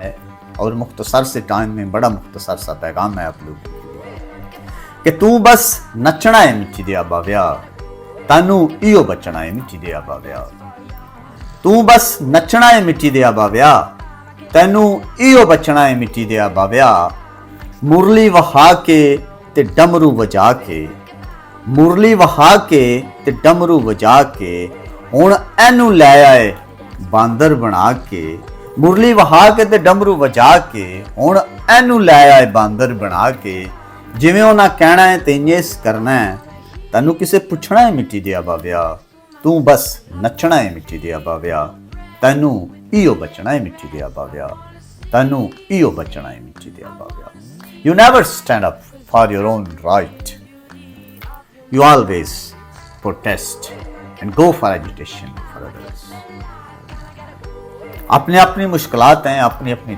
है और मुख्तसर से टाइम में बड़ा मुख्तसर सा पैगाम है आप लोगों के लिए कि तू बस नचना है मिट्टी दे बाव्या, तैनू इहो बचना है मिट्टी दे बाव्या। तू बस नचना है मिट्टी दे बाव्या, तैनू इहो बचना है मिट्टी दे बाव्या। मुरली वहा के ते डमरू वजा के, मुरली वहा के ते डमरू वजा के, हुण एनू लै आए बांदर बना के। मुरली वहा के ते डमरू वजा के, हुण एनू लै आए बांदर बना के। जिवें उन्हां कहना है ते इंज करना है, तैनू किसे पुछना है मिट्टी दे बाव्या। तू बस नचना है मिट्टी दे बाव्या, तैनू इहो बचना है मिट्टी दे बाव्या, तैनू इहो बचना है मिट्टी दे बाव्या। You never stand up for your own right. You always protest and go for agitation for others. अपनी अपनी मुश्किलात हैं, अपनी अपनी